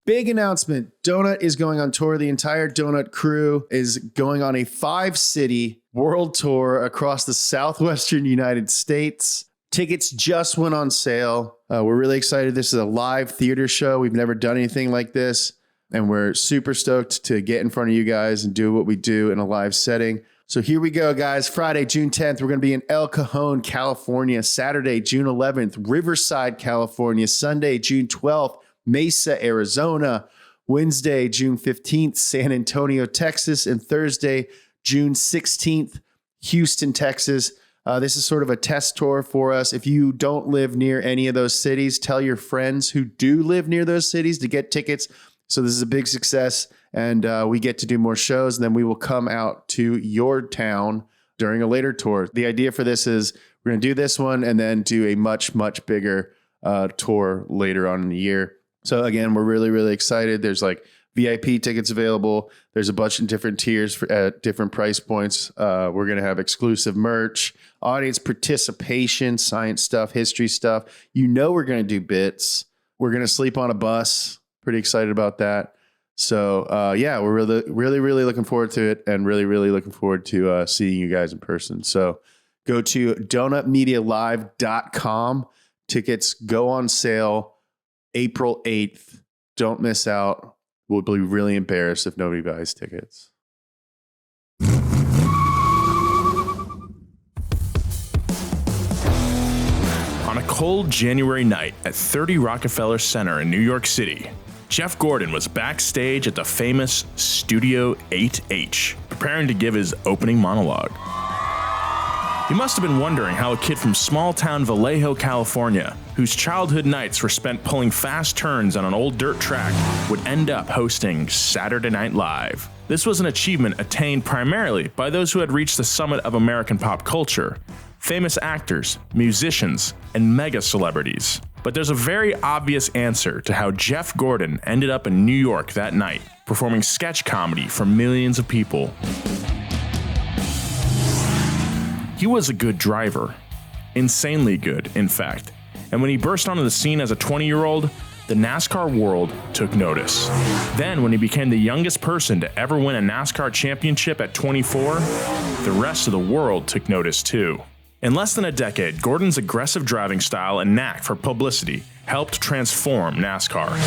Big announcement. Donut is going on tour. The entire Donut crew is going on a 5-city world tour across the southwestern United States. Tickets just went on sale. We're really excited. This is a live theater show. We've never done anything like this, and we're super stoked to get in front of you guys and do what we do in a live setting. So here we go, guys. Friday, June 10th, we're going to be in El Cajon, California. Saturday, June 11th, Riverside, California. Sunday, June 12th, Mesa, Arizona. Wednesday, June 15th, San Antonio, Texas. And Thursday, June 16th, Houston, Texas. This is sort of a test tour for us. If you don't live near any of those cities, tell your friends who do live near those cities to get tickets. So this is a big success, and we get to do more shows, and then we will come out to your town during a later tour. The idea for this is we're going to do this one and then do a much, much bigger tour later on in the year. So again, we're really, really excited. There's like VIP tickets available. There's a bunch of different tiers at different price points. We're going to have exclusive merch, audience participation, science stuff, history stuff. You know we're going to do bits. We're going to sleep on a bus. Pretty excited about that. So yeah, we're really looking forward to it, and really looking forward to seeing you guys in person. So go to donutmedialive.com. Tickets go on sale April 8th. Don't miss out. We'll be really embarrassed if nobody buys tickets. On a cold January night at 30 Rockefeller Center in New York City, Jeff Gordon was backstage at the famous Studio 8H, preparing to give his opening monologue. He must have been wondering how a kid from small-town Vallejo, California, whose childhood nights were spent pulling fast turns on an old dirt track, would end up hosting Saturday Night Live. This was an achievement attained primarily by those who had reached the summit of American pop culture, famous actors, musicians, and mega celebrities. But there's a very obvious answer to how Jeff Gordon ended up in New York that night, performing sketch comedy for millions of people. He was a good driver. Insanely good, in fact. And when he burst onto the scene as a 20-year-old, the NASCAR world took notice. Then, when he became the youngest person to ever win a NASCAR championship at 24, the rest of the world took notice too. In less than a decade, Gordon's aggressive driving style and knack for publicity helped transform NASCAR.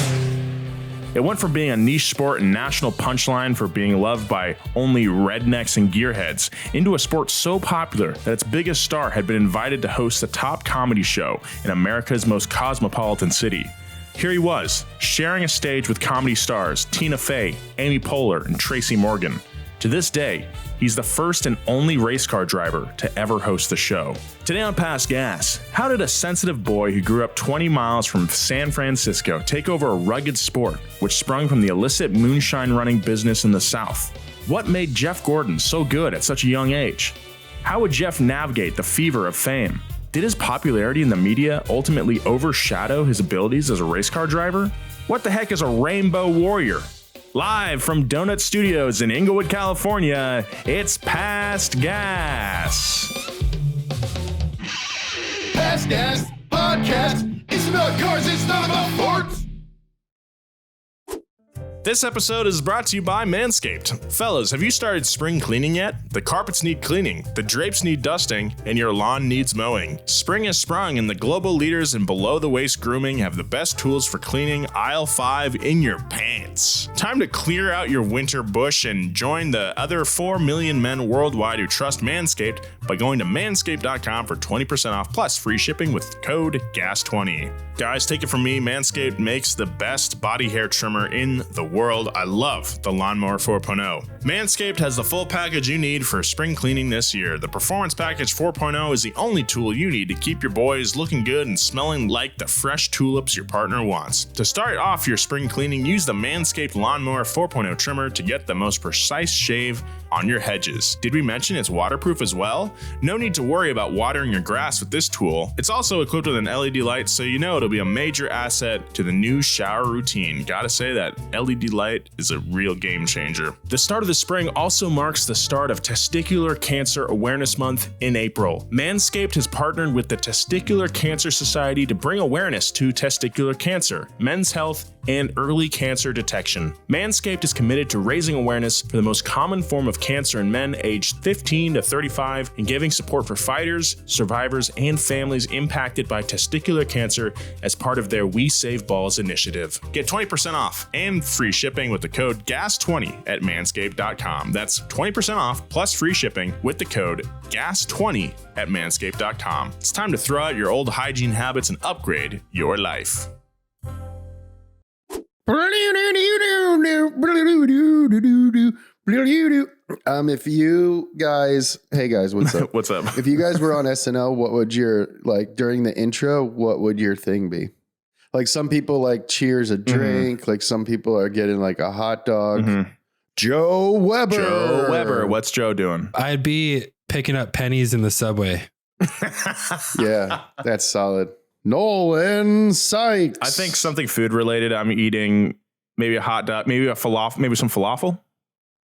It went from being a niche sport and national punchline for being loved by only rednecks and gearheads into a sport so popular that its biggest star had been invited to host the top comedy show in America's most cosmopolitan city. Here he was, sharing a stage with comedy stars Tina Fey, Amy Poehler, and Tracy Morgan. To this day, he's the first and only race car driver to ever host the show. Today on Past Gas, how did a sensitive boy who grew up 20 miles from San Francisco take over a rugged sport which sprung from the illicit moonshine running business in the South? What made Jeff Gordon so good at such a young age? How would Jeff navigate the fever of fame? Did his popularity in the media ultimately overshadow his abilities as a race car driver? What the heck is a rainbow warrior? Live from Donut Studios in Inglewood, California, it's Past Gas. Past Gas Podcast. It's about cars, it's not about forts. This episode is brought to you by Manscaped. Fellas, have you started spring cleaning yet? The carpets need cleaning, the drapes need dusting, and your lawn needs mowing. Spring has sprung, and the global leaders in below-the-waist grooming have the best tools for cleaning aisle 5 in your pants. Time to clear out your winter bush and join the other 4 million men worldwide who trust Manscaped by going to manscaped.com for 20% off plus free shipping with code GAS20. Guys, take it from me, Manscaped makes the best body hair trimmer in the world. I love the Lawnmower 4.0. Manscaped has the full package you need for spring cleaning this year. The Performance Package 4.0 is the only tool you need to keep your boys looking good and smelling like the fresh tulips your partner wants. To start off your spring cleaning, use the Manscaped Lawnmower 4.0 trimmer to get the most precise shave on your hedges. Did we mention it's waterproof as well? Well, no need to worry about watering your grass with this tool. It's also equipped with an LED light, so you know it'll be a major asset to the new shower routine. Gotta say that LED light is a real game changer. The start of the spring also marks the start of Testicular Cancer Awareness Month in April. Manscaped has partnered with the Testicular Cancer Society to bring awareness to testicular cancer, men's health, and early cancer detection. Manscaped is committed to raising awareness for the most common form of cancer in men aged 15 to 35 and giving support for fighters, survivors, and families impacted by testicular cancer as part of their We Save Balls initiative. Get 20% off and free shipping with the code GAS20 at manscaped.com. That's 20% off plus free shipping with the code GAS20 at manscaped.com. It's time to throw out your old hygiene habits and upgrade your life. If you guys, hey guys, what's up? What's up? If you guys were on SNL, what would your, like, during the intro, what would your thing be? Like, some people like cheers a drink, like some people are getting like a hot dog. Joe Weber. Joe Weber. What's Joe doing? I'd be picking up pennies in the subway. Yeah, that's solid. Nolan Sykes. I think something food related. I'm eating maybe a hot dog, maybe a falafel, maybe some falafel.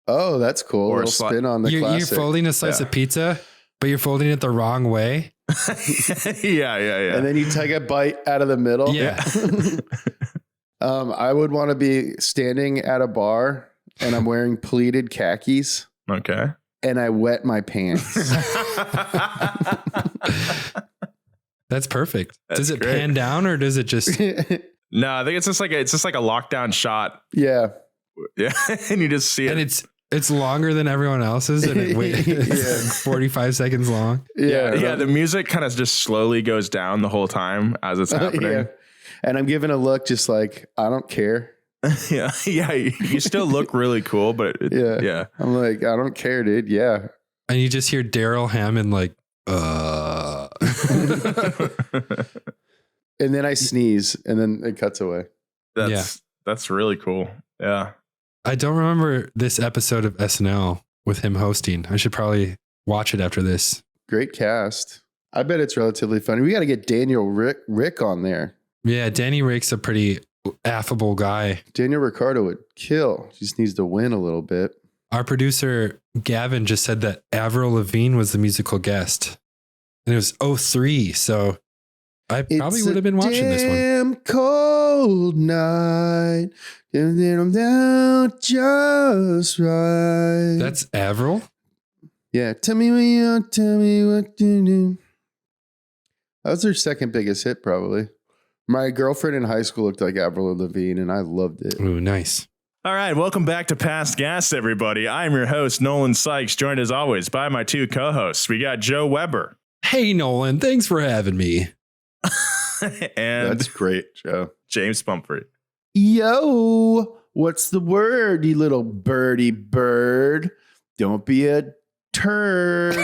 Oh, that's cool. Or a little spin on the You're classic. folding a slice of pizza, but you're folding it the wrong way. Yeah. And then you take a bite out of the middle. Yeah. I would want to be standing at a bar and I'm wearing pleated khakis Okay. and I wet my pants. That's perfect. Does it great. pan down or does it just? No, I think it's just like a lockdown shot. Yeah. Yeah, and you just see it. And it's longer than everyone else's, and it's 45 seconds long. Yeah. The music kind of just slowly goes down the whole time as it's happening. Yeah. And I'm giving a look just like, I don't care. Yeah. You still look really cool, but yeah. I'm like, I don't care, dude. Yeah. And you just hear Daryl Hammond like, And then I sneeze and then it cuts away. That's really cool. Yeah. I don't remember this episode of SNL with him hosting. I should probably watch it after this. Great cast. I bet it's relatively funny. We got to get Daniel Rick on there. Yeah, Danny Rick's a pretty affable guy. Daniel Ricciardo would kill. Just needs to win a little bit. Our producer, Gavin, just said that Avril Lavigne was the musical guest. And it was 03, so I probably would have been watching this one. Damn cold night. I'm down just right. That's Avril? Yeah. Tell me when you tell me what to do. That was their second biggest hit, probably. My girlfriend in high school looked like Avril Lavigne, and I loved it. Ooh, nice. All right, welcome back to Past Gas, everybody. I'm your host, Nolan Sykes, joined as always by my two co-hosts. We got Joe Weber. Hey, Nolan, thanks for having me. And That's great, Joe. James Pumphrey. Yo, what's the word, you little birdie bird? Don't be a turd.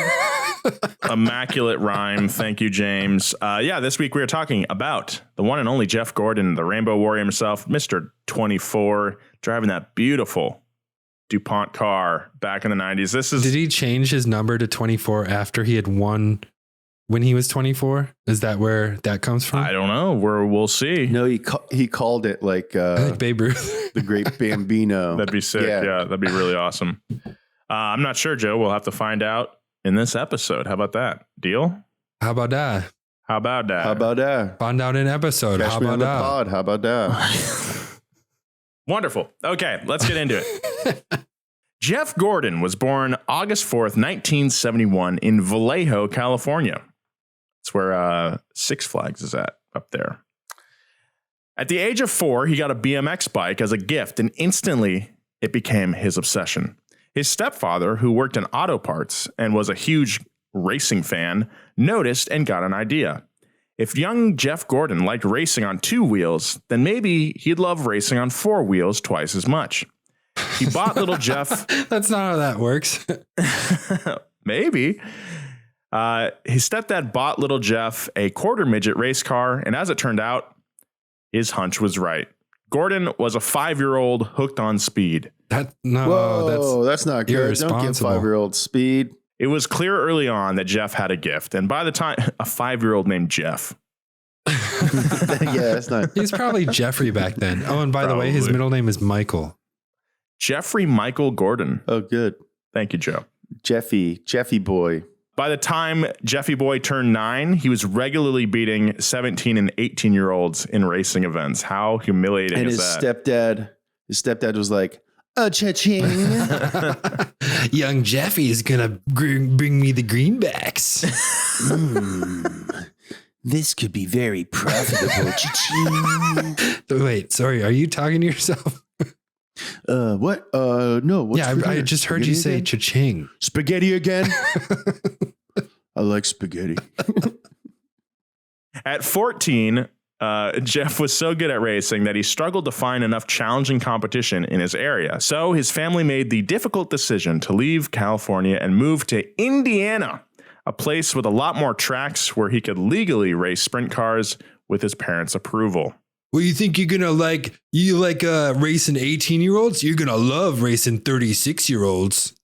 Immaculate rhyme. Thank you, James. This week we are talking about the one and only Jeff Gordon, the Rainbow Warrior himself, Mr. 24, driving that beautiful DuPont car back in the 90s. Did he change his number to 24 after he had won when he was 24? Is that where that comes from? I don't know. We'll see. No, he called it like Babe Ruth. the Great Bambino. That'd be sick. Yeah, that'd be really awesome. I'm not sure, Joe. We'll have to find out in this episode. How about that? Deal? How about that? How about that? How about that? Find out in episode. Catch How me about on the that? pod. How about that? Wonderful. Okay, let's get into it. Jeff Gordon was born August 4th, 1971 in Vallejo, California. It's where Six Flags is at up there. At the age of 4, he got a BMX bike as a gift, and instantly it became his obsession. His stepfather, who worked in auto parts and was a huge racing fan, noticed and got an idea. If young Jeff Gordon liked racing on 2 wheels, then maybe he'd love racing on 4 wheels twice as much. He bought little Jeff. That's not how that works. Maybe. His stepdad bought little Jeff a quarter midget race car, and as it turned out, his hunch was right. Gordon was a 5-year-old hooked on speed. Whoa, that's not good. Don't give irresponsible. 5-year-old speed. It was clear early on that Jeff had a gift, and by the time a 5-year-old named Jeff. Yeah, that's not. He's probably Jeffrey back then. Oh, and by the way, his middle name is Michael. Jeffrey Michael Gordon. Oh, good. Thank you, Joe. Jeffy boy. By the time Jeffy boy turned 9, he was regularly beating 17 and 18-year-olds in racing events. How humiliating is that? His stepdad was like, cha-ching. Young Jeffy is going to bring me the greenbacks. This could be very profitable. Cha-ching. Wait, sorry. Are you talking to yourself? What? No. What's I just heard you say cha-ching. Spaghetti again? I like spaghetti. At 14, Jeff was so good at racing that he struggled to find enough challenging competition in his area. So his family made the difficult decision to leave California and move to Indiana, a place with a lot more tracks where he could legally race sprint cars with his parents' approval. Well, you think you're going to like racing 18-year-olds? You're going to love racing 36-year-olds.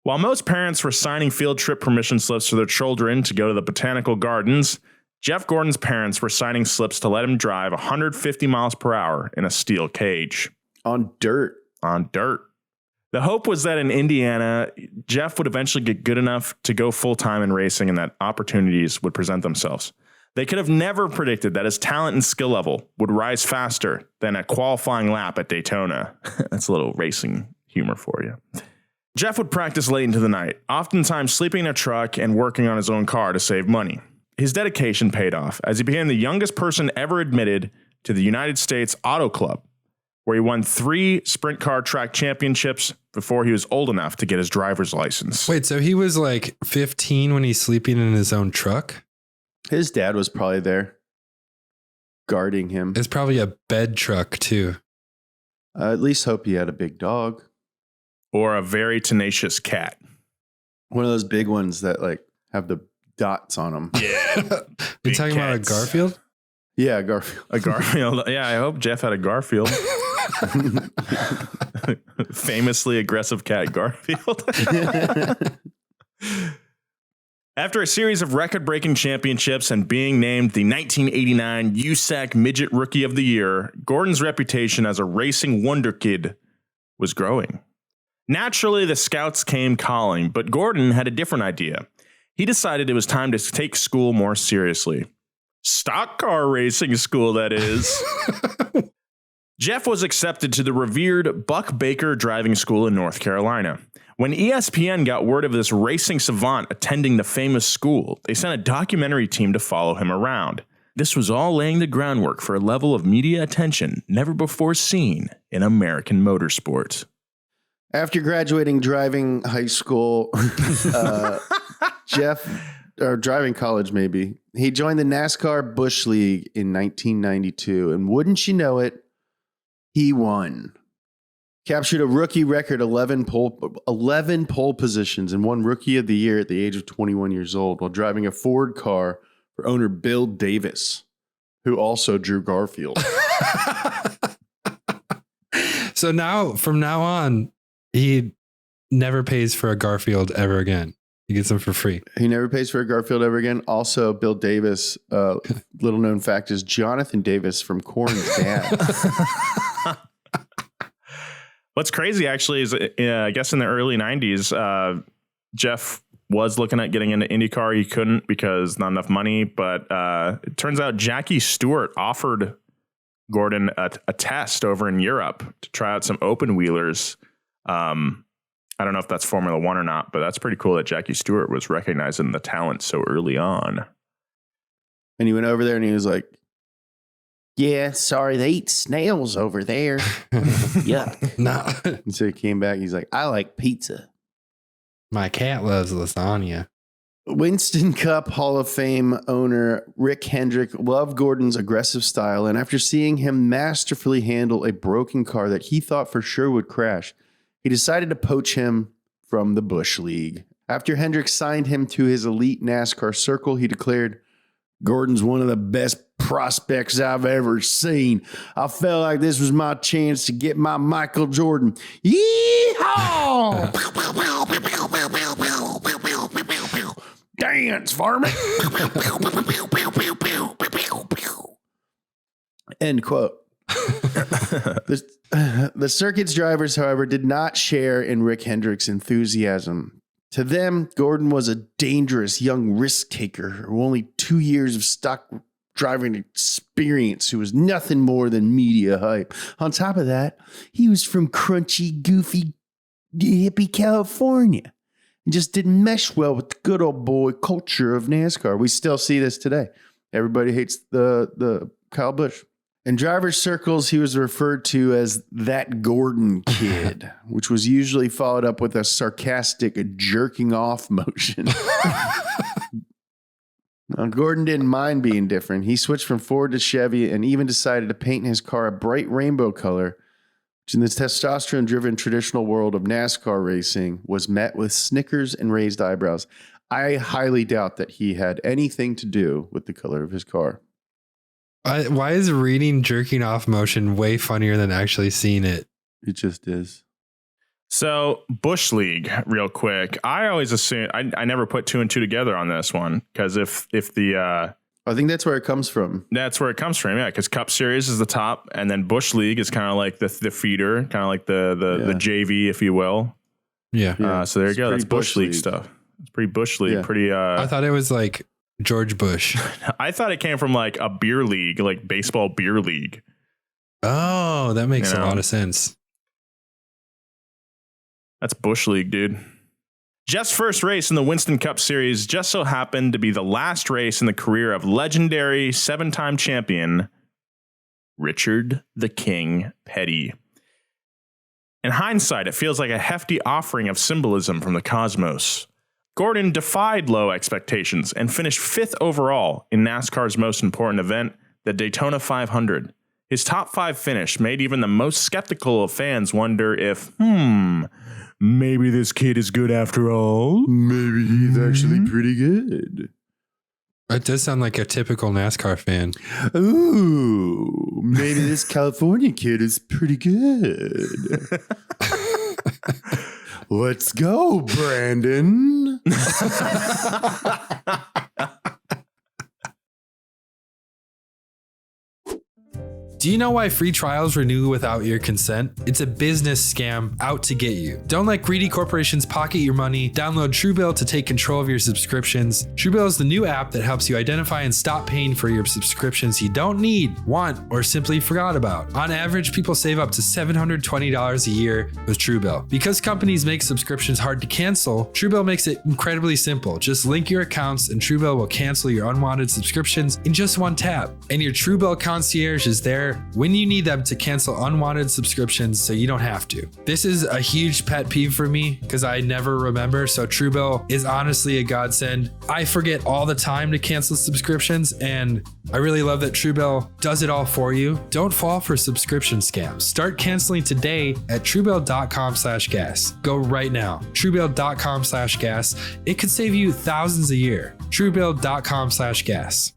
While most parents were signing field trip permission slips for their children to go to the botanical gardens, Jeff Gordon's parents were signing slips to let him drive 150 miles per hour in a steel cage. On dirt. The hope was that in Indiana, Jeff would eventually get good enough to go full-time in racing and that opportunities would present themselves. They could have never predicted that his talent and skill level would rise faster than a qualifying lap at Daytona. That's a little racing humor for you. Jeff would practice late into the night, oftentimes sleeping in a truck and working on his own car to save money. His dedication paid off as he became the youngest person ever admitted to the United States Auto Club, where he won 3 sprint car track championships before he was old enough to get his driver's license. Wait, so he was like 15 when he's sleeping in his own truck? His dad was probably there guarding him. It's probably a bed truck too. I at least hope he had a big dog. Or a very tenacious cat. One of those big ones that like have the dots on them. Yeah. You talking about a Garfield? Yeah, Garfield. A Garfield. Yeah, I hope Jeff had a Garfield. Famously aggressive cat Garfield. After a series of record-breaking championships and being named the 1989 USAC Midget Rookie of the Year, Gordon's reputation as a racing wonder kid was growing. Naturally, the scouts came calling, but Gordon had a different idea. He decided it was time to take school more seriously. Stock car racing school, that is. Jeff was accepted to the revered Buck Baker Driving School in North Carolina. When ESPN got word of this racing savant attending the famous school, they sent a documentary team to follow him around. This was all laying the groundwork for a level of media attention never before seen in American motorsport. After graduating driving high school, or driving college maybe, he joined the NASCAR Busch League in 1992. And wouldn't you know it, he won. Captured a rookie record 11 pole positions and won Rookie of the Year at the age of 21 years old while driving a Ford car for owner Bill Davis, who also drew Garfield. So now, from now on, he never pays for a Garfield ever again. He gets them for free. He never pays for a Garfield ever again. Also, Bill Davis, little known fact, is Jonathan Davis from Korn's dad. What's crazy, actually, is I guess in the early 90s, Jeff was looking at getting into IndyCar. He couldn't because not enough money. But it turns out Jackie Stewart offered Gordon a test over in Europe to try out some open wheelers. I don't know if that's Formula One or not, but that's pretty cool that Jackie Stewart was recognizing the talent so early on. And he went over there and he was like, yeah, sorry, they eat snails over there. Yuck. No. And so he came back. He's like, I like pizza. My cat loves lasagna. Winston Cup Hall of Fame owner Rick Hendrick loved Gordon's aggressive style. And after seeing him masterfully handle a broken car that he thought for sure would crash, he decided to poach him from the Busch League. After Hendrick signed him to his elite NASCAR circle, he declared, Gordon's one of the best prospects I've ever seen. I felt like this was my chance to get my Michael Jordan. Yeehaw! Dance, varmint. End quote. The circuit's drivers, however, did not share in Rick Hendrick's enthusiasm. To them, Gordon was a dangerous young risk taker who only 2 years of stock driving experience, who was nothing more than media hype. On top of that, he was from crunchy, goofy, hippie California and just didn't mesh well with the good old boy culture of NASCAR. We still see this today. Everybody hates the Kyle Busch. In driver's circles, he was referred to as that Gordon kid, which was usually followed up with a sarcastic jerking off motion. Now, Gordon didn't mind being different. He switched from Ford to Chevy and even decided to paint his car a bright rainbow color, which in the testosterone-driven traditional world of NASCAR racing was met with snickers and raised eyebrows. I highly doubt that he had anything to do with the color of his car. Why is reading jerking off motion way funnier than actually seeing it? It just is. So Bush League, real quick. I always assume I never put 2 and 2 together on this one because if the I think that's where it comes from. That's where it comes from, yeah. Because Cup Series is the top, and then Bush League is kind of like the feeder, kind of like the JV, if you will. Yeah. So there you go. That's Bush League stuff. It's pretty Bush League. Yeah. Pretty. I thought it was like George Bush. I thought it came from like a beer league, like baseball beer league. Oh, that makes a lot of sense. That's Bush League, dude. Jeff's first race in the Winston Cup Series just so happened to be the last race in the career of legendary 7-time champion Richard the King Petty. In hindsight, it feels like a hefty offering of symbolism from the cosmos. Gordon defied low expectations and finished 5th overall in NASCAR's most important event, the Daytona 500. His top 5 finish made even the most skeptical of fans wonder if, maybe this kid is good after all. Maybe he's actually pretty good. It does sound like a typical NASCAR fan. Ooh, maybe this California kid is pretty good. Let's go, Brandon. Do you know why free trials renew without your consent? It's a business scam out to get you. Don't let greedy corporations pocket your money. Download Truebill to take control of your subscriptions. Truebill is the new app that helps you identify and stop paying for your subscriptions you don't need, want, or simply forgot about. On average, people save up to $720 a year with Truebill. Because companies make subscriptions hard to cancel, Truebill makes it incredibly simple. Just link your accounts and Truebill will cancel your unwanted subscriptions in just one tap. And your Truebill concierge is there when you need them to cancel unwanted subscriptions so you don't have to. This is a huge pet peeve for me because I never remember, so Truebill is honestly a godsend. I forget all the time to cancel subscriptions, and I really love that Truebill does it all for you. Don't fall for subscription scams. Start canceling today at Truebill.com/gas. Go right now. Truebill.com/gas. It could save you thousands a year. Truebill.com/gas.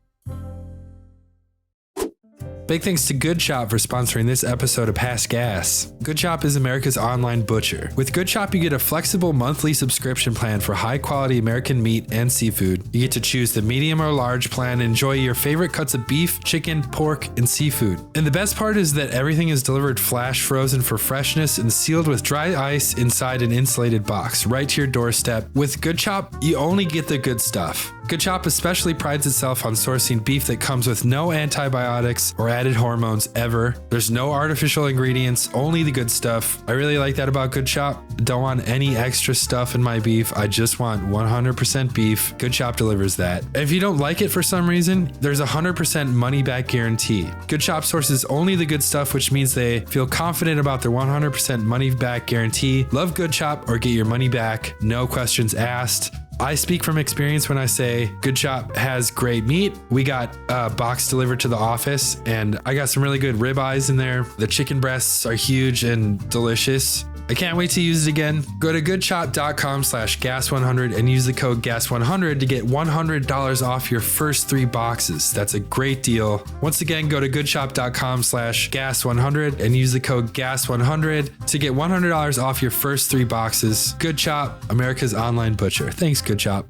Big thanks to Good Chop for sponsoring this episode of Past Gas. Good Chop is America's online butcher. With Good Chop, you get a flexible monthly subscription plan for high-quality American meat and seafood. You get to choose the medium or large plan and enjoy your favorite cuts of beef, chicken, pork, and seafood. And the best part is that everything is delivered flash frozen for freshness and sealed with dry ice inside an insulated box right to your doorstep. With Good Chop, you only get the good stuff. Good Chop especially prides itself on sourcing beef that comes with no antibiotics or added hormones ever. There's no artificial ingredients, only the good stuff. I really like that about Good Chop. Don't want any extra stuff in my beef. I just want 100% beef. Good Chop delivers that. If you don't like it for some reason, there's a 100% money back guarantee. Good Chop sources only the good stuff, which means they feel confident about their 100% money back guarantee. Love Good Chop or get your money back. No questions asked. I speak from experience when I say Good Chop has great meat. We got a box delivered to the office and I got some really good ribeyes in there. The chicken breasts are huge and delicious. I can't wait to use it again. Go to goodshop.com/gas100 and use the code gas100 to get $100 off your first 3 boxes. That's a great deal. Once again, go to goodshop.com/gas100 and use the code gas100 to get $100 off your first 3 boxes. Good Shop, America's online butcher. Thanks, Good Shop.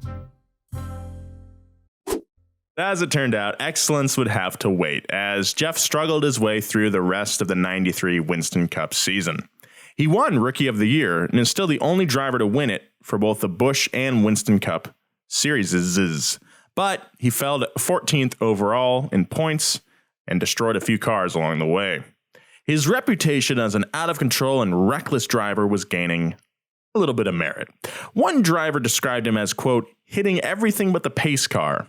As it turned out, excellence would have to wait as Jeff struggled his way through the rest of the 93 Winston Cup season. He won Rookie of the Year and is still the only driver to win it for both the Busch and Winston Cup series. But he fell to 14th overall in points and destroyed a few cars along the way. His reputation as an out-of-control and reckless driver was gaining a little bit of merit. One driver described him as, quote, hitting everything but the pace car.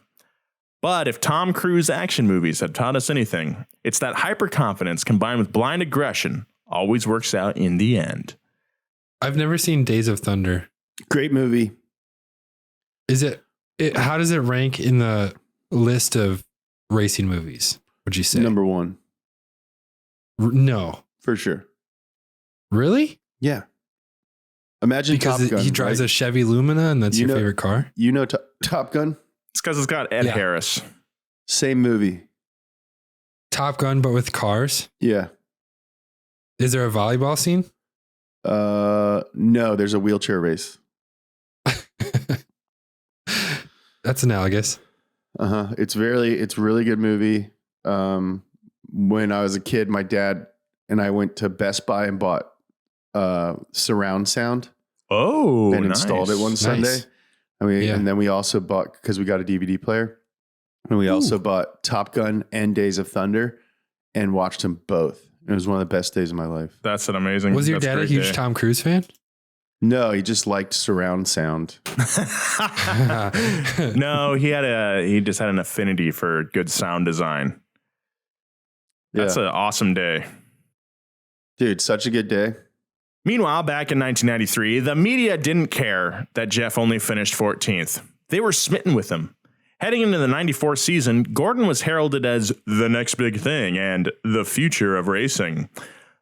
But if Tom Cruise action movies have taught us anything, it's that hyper-confidence combined with blind aggression always works out in the end. I've never seen Days of Thunder. Great movie. Is it how does it rank in the list of racing movies? Would you say Number 1 no? for sure. Really? Yeah. Imagine Because Top Gun. he drives right? a Chevy Lumina, and that's You your know- favorite car. You know Top Gun? It's because it's got Ed Yeah. Harris. Same movie. Top Gun, but with cars. Yeah. Is there a volleyball scene? No, there's a wheelchair race. That's analogous. It's really good movie. When I was a kid, my dad and I went to Best Buy and bought surround sound Oh, and installed it one Sunday. And then we also bought, because we got a DVD player, and we also bought Top Gun and Days of Thunder and watched them both. It was one of the best days of my life. That's an amazing. Was your that's dad a great huge day. Tom Cruise fan? No, he just liked surround sound. No, he just had an affinity for good sound design. That's Yeah. an awesome day. Dude, such a good day. Meanwhile, back in 1993, the media didn't care that Jeff only finished 14th. They were smitten with him. Heading into the 94 season, Gordon was heralded as the next big thing and the future of racing.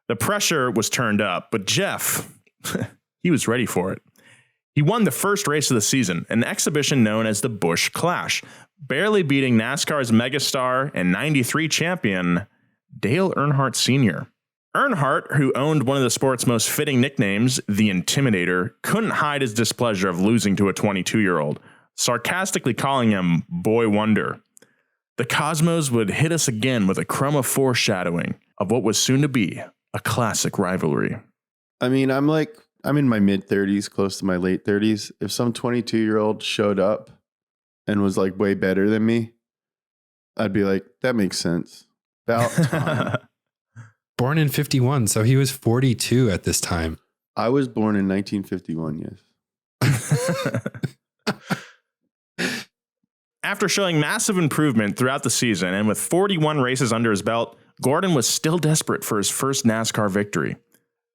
The pressure was turned up, but Jeff, he was ready for it. He won the first race of the season, an exhibition known as the Busch Clash, barely beating NASCAR's megastar and 93 champion, Dale Earnhardt Sr. Earnhardt, who owned one of the sport's most fitting nicknames, the Intimidator, couldn't hide his displeasure of losing to a 22-year-old, sarcastically calling him Boy Wonder. The Cosmos would hit us again with a crumb of foreshadowing of what was soon to be a classic rivalry. I mean, I'm in my mid 30s, close to my late 30s. If some 22-year-old showed up and was like way better than me, I'd be like, that makes sense. About time. Born in 51, so he was 42 at this time. I was born in 1951, yes. After showing massive improvement throughout the season and with 41 races under his belt, Gordon was still desperate for his first NASCAR victory.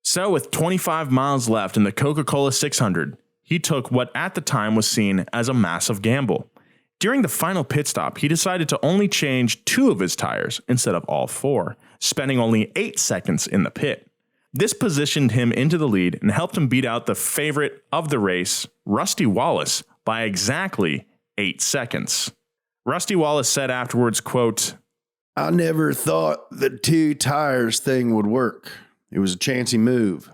So with 25 miles left in the Coca-Cola 600, he took what at the time was seen as a massive gamble. During the final pit stop, he decided to only change 2 of his tires instead of all 4, spending only 8 seconds in the pit. This positioned him into the lead and helped him beat out the favorite of the race, Rusty Wallace, by exactly 8 seconds. Rusty Wallace said afterwards, quote, I never thought the 2 tires thing would work. It was a chancy move.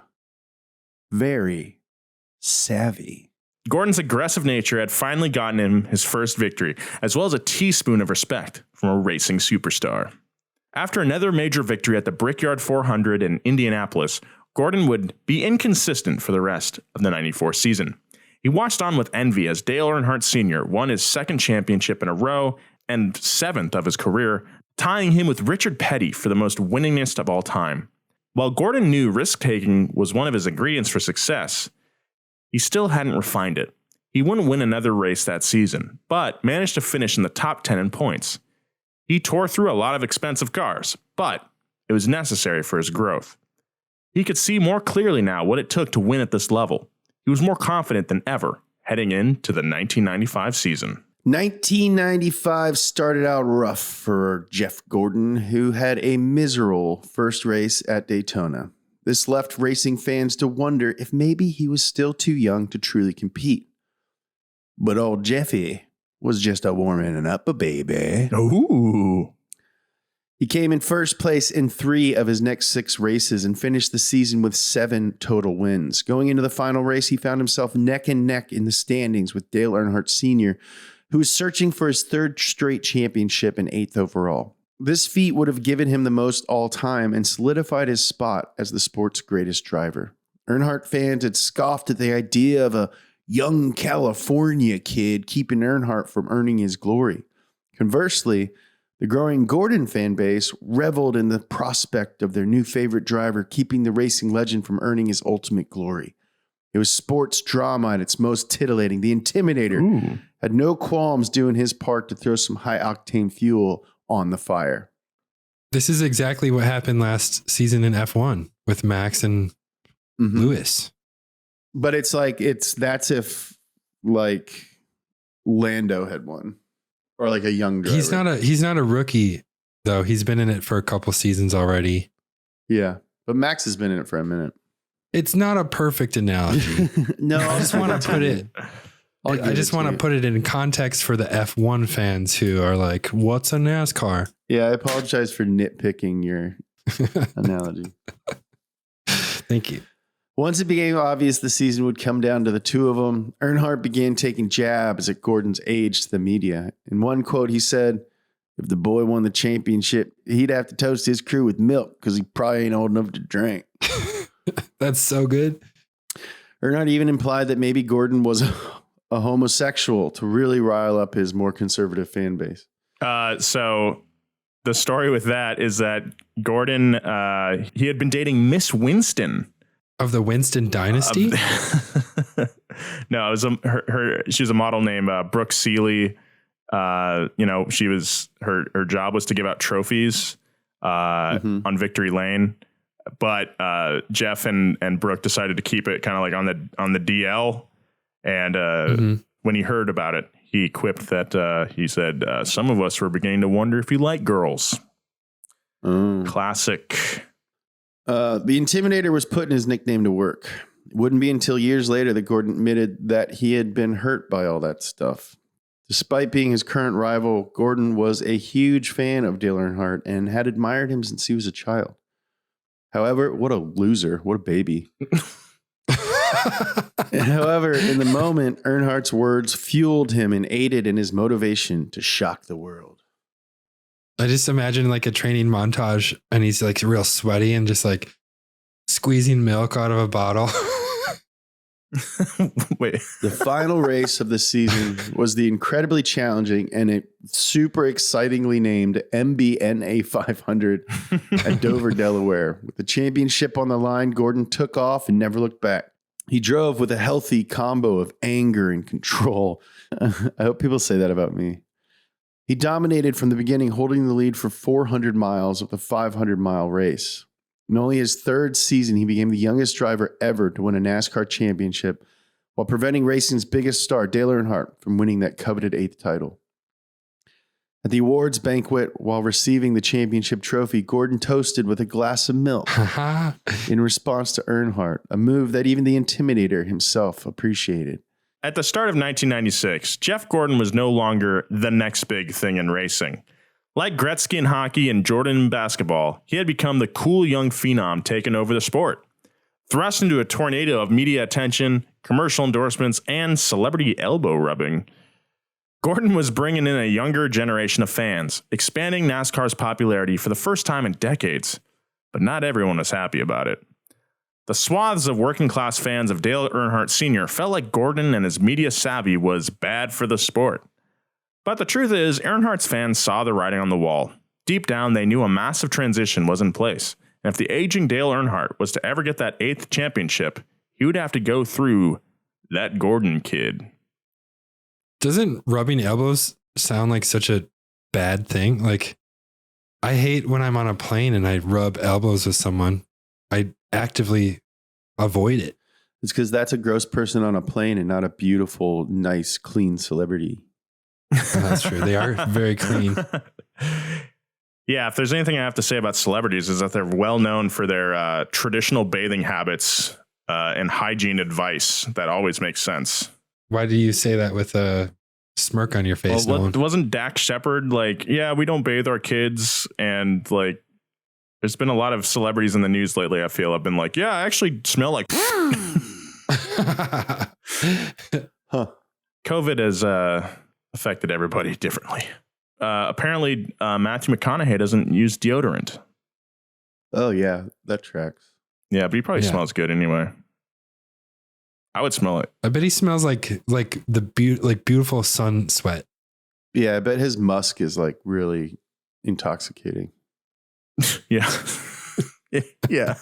Very savvy. Gordon's aggressive nature had finally gotten him his first victory, as well as a teaspoon of respect from a racing superstar. After another major victory at the Brickyard 400 in Indianapolis, Gordon would be inconsistent for the rest of the 94 season. He watched on with envy as Dale Earnhardt Sr. won his 2nd championship in a row and 7th of his career, tying him with Richard Petty for the most winningest of all time. While Gordon knew risk-taking was one of his ingredients for success, he still hadn't refined it. He wouldn't win another race that season, but managed to finish in the top 10 in points. He tore through a lot of expensive cars, but it was necessary for his growth. He could see more clearly now what it took to win at this level. He was more confident than ever heading into the 1995 season. 1995 started out rough for Jeff Gordon, who had a miserable first race at Daytona. This left racing fans to wonder if maybe he was still too young to truly compete. But old Jeffy was just a warming up a baby. Ooh. He came in first place in 3 of his next 6 races and finished the season with 7 total wins. Going into the final race, he found himself neck and neck in the standings with Dale Earnhardt Sr., who was searching for his 3rd straight championship and 8th overall. This feat would have given him the most all-time and solidified his spot as the sport's greatest driver. Earnhardt fans had scoffed at the idea of a young California kid keeping Earnhardt from earning his glory. Conversely, the growing Gordon fan base reveled in the prospect of their new favorite driver keeping the racing legend from earning his ultimate glory. It was sports drama at its most titillating. The Intimidator had no qualms doing his part to throw some high-octane fuel on the fire. This is exactly what happened last season in F1 with Max and Lewis. But that's if like Lando had won. Or like a young driver. He's not a rookie though. He's been in it for a couple seasons already. Yeah, but Max has been in it for a minute. It's not a perfect analogy. No, I just want to put it. I just want to put it in context for the F1 fans who are like, "What's a NASCAR?" Yeah, I apologize for nitpicking your analogy. Thank you. Once it became obvious the season would come down to the two of them, Earnhardt began taking jabs at Gordon's age to the media. In one quote, he said, if the boy won the championship, he'd have to toast his crew with milk because he probably ain't old enough to drink. That's so good. Earnhardt even implied that maybe Gordon was a homosexual to really rile up his more conservative fan base. So the story with that is that Gordon, he had been dating Miss Winston. Of the Winston dynasty? No, it was she was a model named Brooke Seeley. She was her job was to give out trophies on Victory Lane, but Jeff and Brooke decided to keep it kind of like on the DL. And when he heard about it, he quipped that he said, "Some of us were beginning to wonder if you like girls." Classic. The Intimidator was putting his nickname to work. It wouldn't be until years later that Gordon admitted that he had been hurt by all that stuff. Despite being his current rival, Gordon was a huge fan of Dale Earnhardt and had admired him since he was a child. However, what a loser. What a baby. However, in the moment, Earnhardt's words fueled him and aided in his motivation to shock the world. I just imagine like a training montage and he's like real sweaty and just like squeezing milk out of a bottle. Wait. The final race of the season was the incredibly challenging and a super excitingly named MBNA 500 at Dover, Delaware. With the championship on the line, Gordon took off and never looked back. He drove with a healthy combo of anger and control. I hope people say that about me. He dominated from the beginning, holding the lead for 400 miles of the 500-mile race. In only his 3rd season, he became the youngest driver ever to win a NASCAR championship, while preventing racing's biggest star, Dale Earnhardt, from winning that coveted 8th title. At the awards banquet, while receiving the championship trophy, Gordon toasted with a glass of milk in response to Earnhardt, a move that even the Intimidator himself appreciated. At the start of 1996, Jeff Gordon was no longer the next big thing in racing. Like Gretzky in hockey and Jordan in basketball, he had become the cool young phenom taking over the sport. Thrust into a tornado of media attention, commercial endorsements, and celebrity elbow rubbing, Gordon was bringing in a younger generation of fans, expanding NASCAR's popularity for the first time in decades. But not everyone was happy about it. The swaths of working-class fans of Dale Earnhardt Sr. felt like Gordon and his media savvy was bad for the sport. But the truth is, Earnhardt's fans saw the writing on the wall. Deep down, they knew a massive transition was in place, and if the aging Dale Earnhardt was to ever get that 8th championship, he would have to go through that Gordon kid. Doesn't rubbing elbows sound like such a bad thing? Like, I hate when I'm on a plane and I rub elbows with someone. I actively avoid it. It's because that's a gross person on a plane and not a beautiful, nice, clean celebrity. That's true. They are very clean. Yeah, if there's anything I have to say about celebrities is that they're well known for their traditional bathing habits and hygiene advice. That always makes sense. Why do you say that with a smirk on your face? Well, wasn't Dak Shepard like, yeah, we don't bathe our kids, and like, there's been a lot of celebrities in the news lately. I feel I've been like, yeah, I actually smell like. COVID has affected everybody differently. Apparently, Matthew McConaughey doesn't use deodorant. Oh yeah, that tracks. Yeah, but he probably smells good anyway. I would smell it. I bet he smells like the beautiful sun sweat. Yeah, I bet his musk is like really intoxicating. Yeah. Yeah.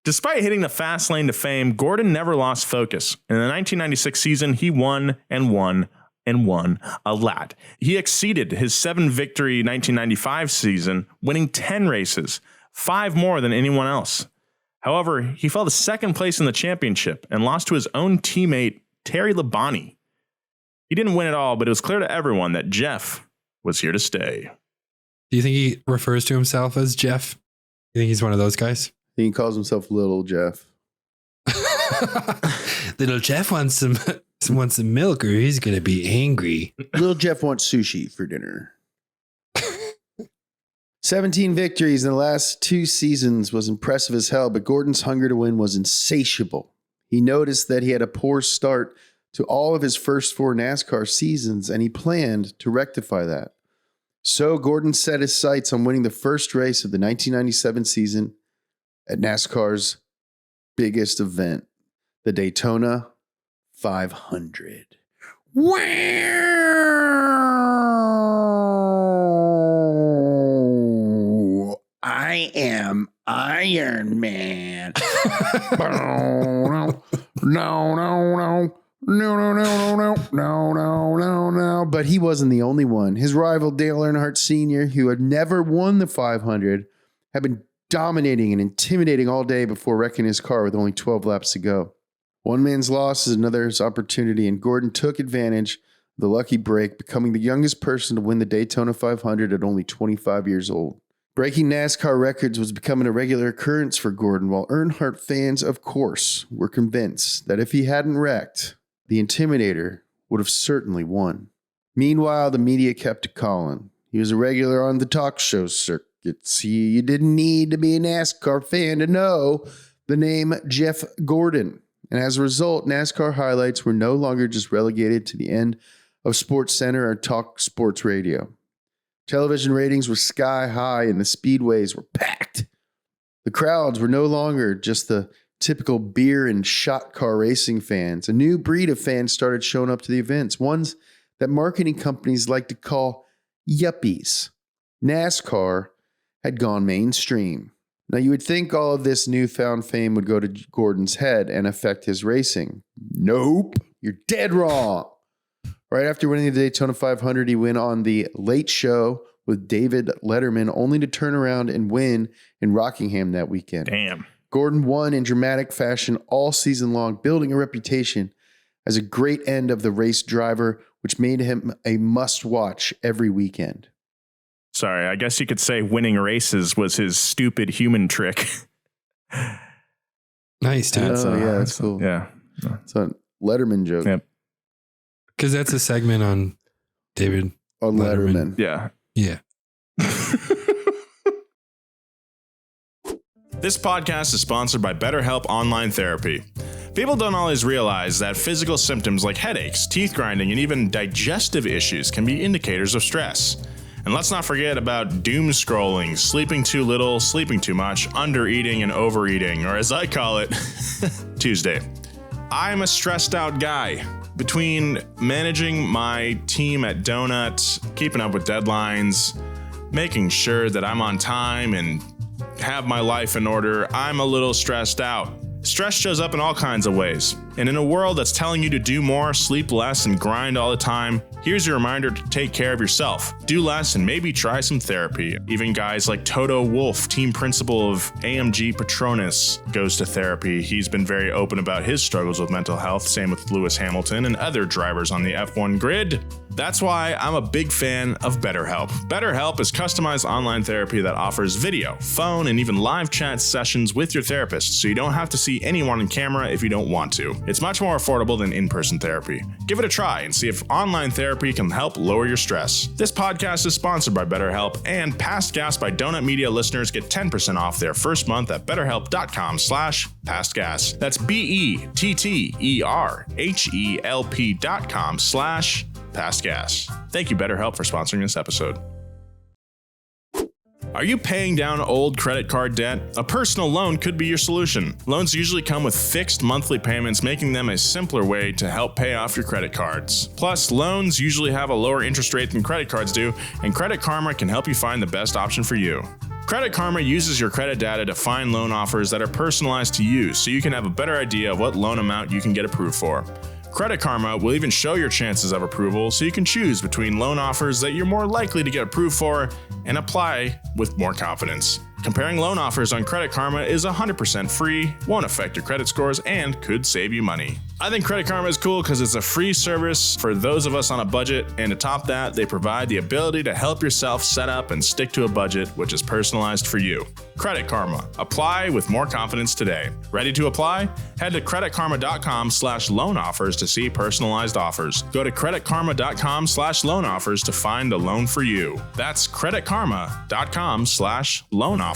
Despite hitting the fast lane to fame, Gordon never lost focus. In the 1996 season, he won and won and won a lot. He exceeded his 7-victory 1995 season, winning 10 races, 5 more than anyone else. However, he fell to second place in the championship and lost to his own teammate, Terry Labonte. He didn't win it all, but it was clear to everyone that Jeff was here to stay. Do you think he refers to himself as Jeff? You think he's one of those guys? He calls himself Little Jeff. Little Jeff wants some milk or he's going to be angry. Little Jeff wants sushi for dinner. 17 victories in the last 2 seasons was impressive as hell, but Gordon's hunger to win was insatiable. He noticed that he had a poor start to all of his first 4 NASCAR seasons, and he planned to rectify that. So Gordon set his sights on winning the first race of the 1997 season at NASCAR's biggest event, the Daytona 500. Wow! I am Iron Man. No. But he wasn't the only one. His rival, Dale Earnhardt Sr., who had never won the 500, had been dominating and intimidating all day before wrecking his car with only 12 laps to go. One man's loss is another's opportunity, and Gordon took advantage of the lucky break, becoming the youngest person to win the Daytona 500 at only 25 years old. Breaking NASCAR records was becoming a regular occurrence for Gordon, while Earnhardt fans, of course, were convinced that if he hadn't wrecked, the Intimidator would have certainly won. Meanwhile, the media kept calling. He was a regular on the talk show circuits. You didn't need to be a NASCAR fan to know the name Jeff Gordon. And as a result, NASCAR highlights were no longer just relegated to the end of Sports Center or Talk Sports Radio. Television ratings were sky high and the speedways were packed. The crowds were no longer just the typical beer and shot car racing fans. A new breed of fans started showing up to the events, ones that marketing companies like to call yuppies. NASCAR had gone mainstream. Now, you would think all of this newfound fame would go to Gordon's head and affect his racing. Nope, you're dead wrong. Right after winning the Daytona 500, he went on The Late Show with David Letterman, only to turn around and win in Rockingham that weekend. Damn. Gordon won in dramatic fashion all season long, building a reputation as a great end of the race driver, which made him a must-watch every weekend. Sorry, I guess you could say winning races was his stupid human trick. Nice, dude. That's cool. Yeah. It's a Letterman joke. Yep. Because that's a segment on David On Letterman. Yeah. Yeah. This podcast is sponsored by BetterHelp Online Therapy. People don't always realize that physical symptoms like headaches, teeth grinding, and even digestive issues can be indicators of stress. And let's not forget about doom scrolling, sleeping too little, sleeping too much, undereating, and overeating, or as I call it, Tuesday. I'm a stressed out guy. Between managing my team at Donuts, keeping up with deadlines, making sure that I'm on time and have my life in order, I'm a little stressed out. Stress shows up in all kinds of ways. And in a world that's telling you to do more, sleep less, and grind all the time, Here's your reminder to take care of yourself, do less, and maybe try some therapy. Even guys like Toto Wolff, team principal of AMG Petronas, goes to therapy. He's been very open about his struggles with mental health, same with Lewis Hamilton and other drivers on the F1 grid. That's why I'm a big fan of BetterHelp. BetterHelp is customized online therapy that offers video, phone, and even live chat sessions with your therapist, so you don't have to see anyone on camera if you don't want to. It's much more affordable than in-person therapy. Give it a try and see if online therapy can help lower your stress. This podcast is sponsored by BetterHelp, and Past Gas by Donut Media listeners get 10% off their first month at betterhelp.com/pastgas. That's BETTERHELP.com/pastgas. Thank you, BetterHelp, for sponsoring this episode. Are you paying down old credit card debt? A personal loan could be your solution. Loans usually come with fixed monthly payments, making them a simpler way to help pay off your credit cards. Plus, loans usually have a lower interest rate than credit cards do, and Credit Karma can help you find the best option for you. Credit Karma uses your credit data to find loan offers that are personalized to you, so you can have a better idea of what loan amount you can get approved for. Credit Karma will even show your chances of approval, so you can choose between loan offers that you're more likely to get approved for and apply with more confidence. Comparing loan offers on Credit Karma is 100% free, won't affect your credit scores, and could save you money. I think Credit Karma is cool because it's a free service for those of us on a budget, and to top that, they provide the ability to help yourself set up and stick to a budget which is personalized for you. Credit Karma. Apply with more confidence today. Ready to apply? Head to creditkarma.com/loan offers to see personalized offers. Go to creditkarma.com/loan offers to find a loan for you. That's creditkarma.com/loan offers.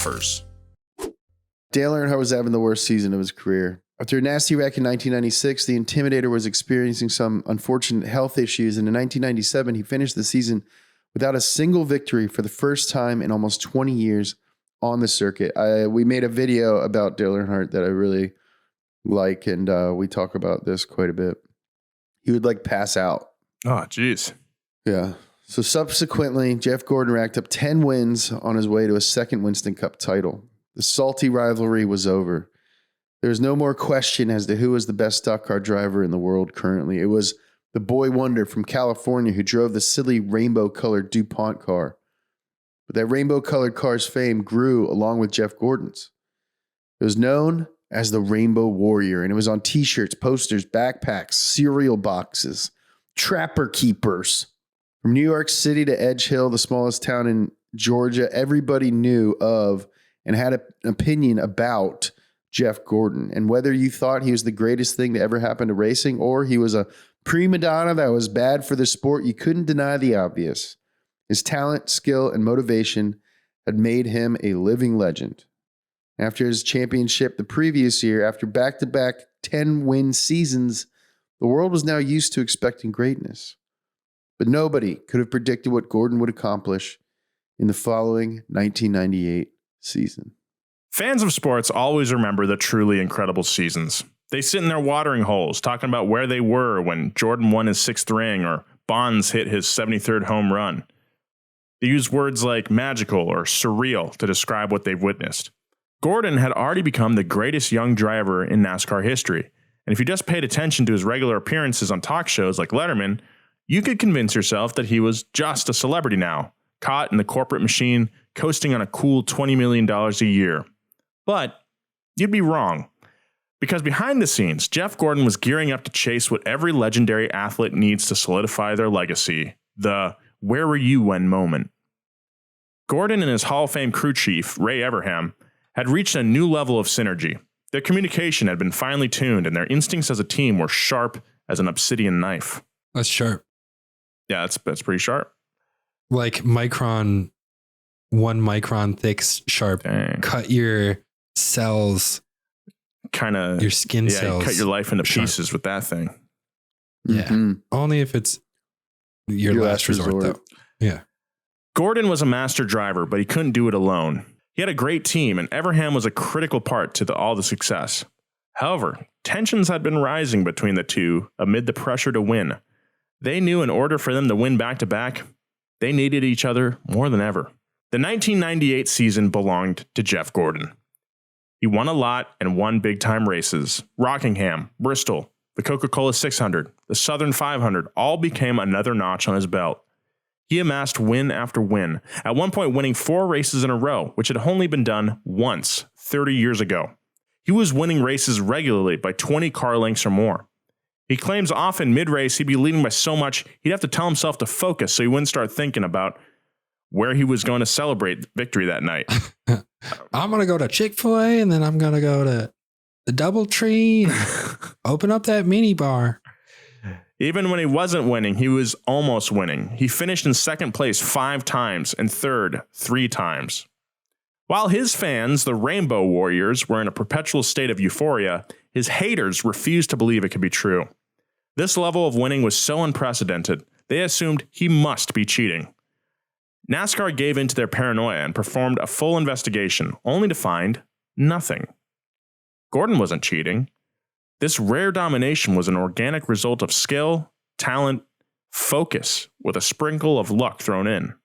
Dale Earnhardt was having the worst season of his career. After a nasty wreck in 1996, the Intimidator was experiencing some unfortunate health issues, and in 1997, he finished the season without a single victory for the first time in almost 20 years on the circuit. We made a video about Dale Earnhardt that I really like, and we talk about this quite a bit. He would pass out. Oh, geez. Yeah. So subsequently, Jeff Gordon racked up 10 wins on his way to a second Winston Cup title. The salty rivalry was over. There was no more question as to who was the best stock car driver in the world currently. It was the boy wonder from California who drove the silly rainbow-colored DuPont car. But that rainbow-colored car's fame grew along with Jeff Gordon's. It was known as the Rainbow Warrior, and it was on T-shirts, posters, backpacks, cereal boxes, trapper keepers. From New York City to Edge Hill, the smallest town in Georgia, everybody knew of and had an opinion about Jeff Gordon. And whether you thought he was the greatest thing to ever happen to racing or he was a prima donna that was bad for the sport, you couldn't deny the obvious. His talent, skill, and motivation had made him a living legend. After his championship the previous year, after back-to-back 10-win seasons, the world was now used to expecting greatness. But nobody could have predicted what Gordon would accomplish in the following 1998 season. Fans of sports always remember the truly incredible seasons. They sit in their watering holes talking about where they were when Jordan won his 6th ring or Bonds hit his 73rd home run. They use words like magical or surreal to describe what they've witnessed. Gordon had already become the greatest young driver in NASCAR history, and if you just paid attention to his regular appearances on talk shows like Letterman, you could convince yourself that he was just a celebrity now, caught in the corporate machine, coasting on a cool $20 million a year. But you'd be wrong, because behind the scenes, Jeff Gordon was gearing up to chase what every legendary athlete needs to solidify their legacy, the "where were you when" moment. Gordon and his Hall of Fame crew chief, Ray Everham, had reached a new level of synergy. Their communication had been finely tuned, and their instincts as a team were sharp as an obsidian knife. That's sharp. Yeah, that's pretty sharp. Like 1 micron thick sharp. Dang. Cut your cells. Kind of your skin cells. Cut your life into sharp. pieces with that thing. Yeah. Mm-hmm. Only if it's your last resort, though. Yeah. Gordon was a master driver, but he couldn't do it alone. He had a great team, and Everham was a critical part to all the success. However, tensions had been rising between the two amid the pressure to win. They knew in order for them to win back-to-back, they needed each other more than ever. The 1998 season belonged to Jeff Gordon. He won a lot and won big-time races: Rockingham, Bristol, the Coca-Cola 600, the Southern 500 all became another notch on his belt. He amassed win after win, at one point winning 4 races in a row, which had only been done once 30 years ago. He was winning races regularly by 20 car lengths or more. He claims often mid-race he'd be leading by so much he'd have to tell himself to focus so he wouldn't start thinking about where he was going to celebrate victory that night. I'm going to go to Chick-fil-A and then I'm going to go to the DoubleTree and open up that mini bar. Even when he wasn't winning, he was almost winning. He finished in second place 5 times and third 3 times. While his fans, the Rainbow Warriors, were in a perpetual state of euphoria, his haters refused to believe it could be true. This level of winning was so unprecedented, they assumed he must be cheating. NASCAR gave in to their paranoia and performed a full investigation, only to find nothing. Gordon wasn't cheating. This rare domination was an organic result of skill, talent, focus, with a sprinkle of luck thrown in.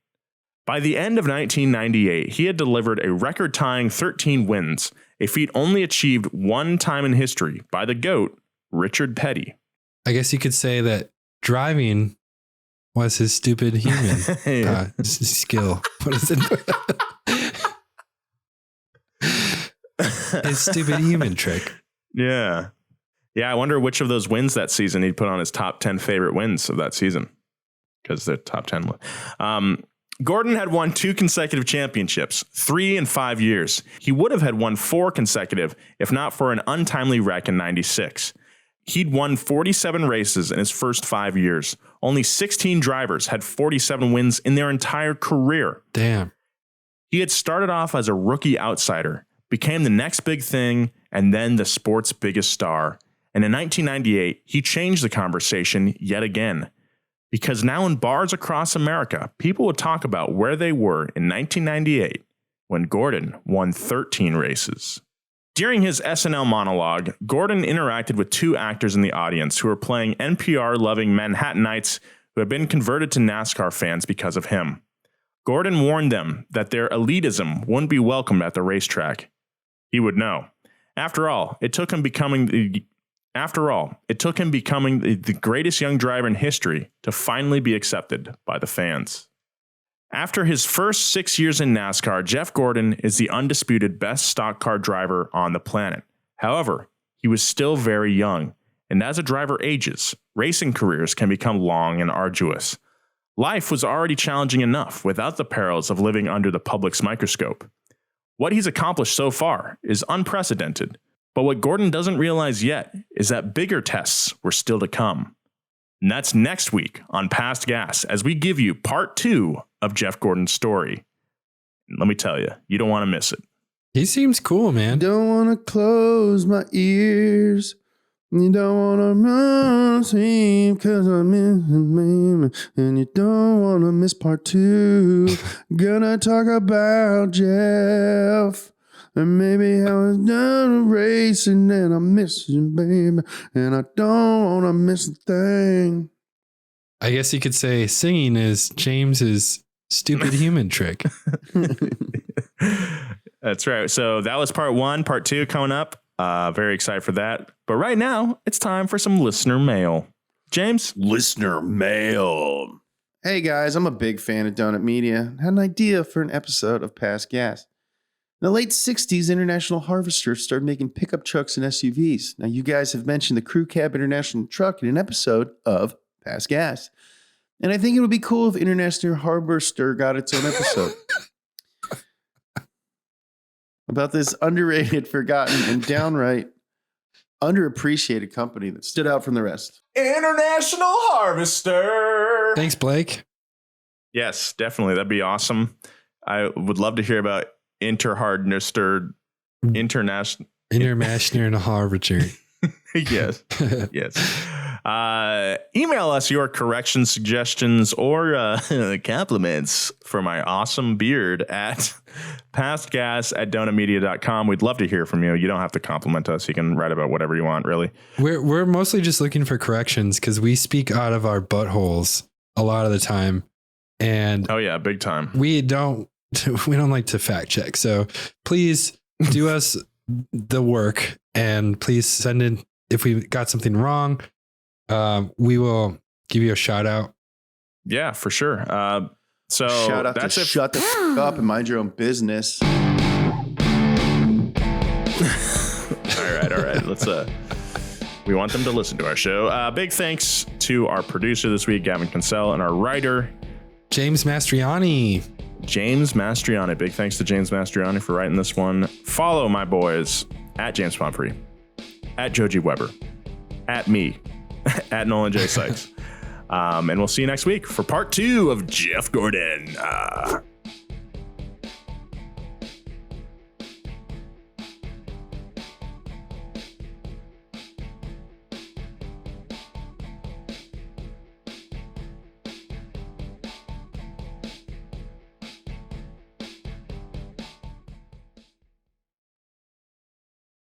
By the end of 1998, he had delivered a record-tying 13 wins, a feat only achieved one time in history by the GOAT, Richard Petty. I guess you could say that driving was his stupid human skill. What is it? His stupid human trick. Yeah. Yeah, I wonder which of those wins that season he'd put on his top 10 favorite wins of that season. Because they're top 10. Gordon had won 2 consecutive championships, 3 in 5 years. He would have had won 4 consecutive if not for an untimely wreck in 96. He'd won 47 races in his first 5 years. Only 16 drivers had 47 wins in their entire career. Damn. He had started off as a rookie outsider, became the next big thing, and then the sport's biggest star. And in 1998, he changed the conversation yet again. Because now in bars across America, people would talk about where they were in 1998 when Gordon won 13 races. During his SNL monologue, Gordon interacted with 2 actors in the audience who were playing NPR-loving Manhattanites who had been converted to NASCAR fans because of him. Gordon warned them that their elitism wouldn't be welcomed at the racetrack. He would know. After all, it took him becoming the greatest young driver in history to finally be accepted by the fans. After his first 6 years in NASCAR, Jeff Gordon is the undisputed best stock car driver on the planet. However, he was still very young, and as a driver ages, racing careers can become long and arduous. Life was already challenging enough without the perils of living under the public's microscope. What he's accomplished so far is unprecedented. But what Gordon doesn't realize yet is that bigger tests were still to come. And that's next week on Past Gas as we give you part 2 of Jeff Gordon's story. And let me tell you, you don't want to miss it. He seems cool, man. Don't want to close my ears. You don't want to run sleep because I'm missing, and you don't want to miss part 2. Gonna talk about Jeff. And maybe I was done racing and I miss you, baby. And I don't want to miss a thing. I guess you could say singing is James's stupid human trick. That's right. So that was part 1. Part 2 coming up. Very excited for that. But right now, it's time for some listener mail. James? Listener mail. Hey guys, I'm a big fan of Donut Media. Had an idea for an episode of Past Gas. In the late 60s, International Harvester started making pickup trucks and SUVs. Now, you guys have mentioned the Crew Cab International truck in an episode of Past Gas. And I think it would be cool if International Harvester got its own episode. About this underrated, forgotten, and downright underappreciated company that stood out from the rest. International Harvester. Thanks, Blake. Yes, definitely. That'd be awesome. I would love to hear about International Harvester. Yes. Yes. Email us your corrections, suggestions, or compliments for my awesome beard at pastgas@donutmedia.com. We'd love to hear from you. You don't have to compliment us. You can write about whatever you want, really. We're mostly just looking for corrections because we speak out of our buttholes a lot of the time. And oh yeah, big time. We don't like to fact check. So please do us the work and please send in if we got something wrong, we will give you a shout out. Yeah, for sure. So shout out that's to it. shut the f- up and mind your own business. All right. Let's we want them to listen to our show. Big thanks to our producer this week, Gavin Kinsell, and our writer, James Mastriani. Big thanks to James Mastriani for writing this one. Follow my boys at James Pumphrey, at Joji Weber, at me, at Nolan J. Sykes. And we'll see you next week for part 2 of Jeff Gordon.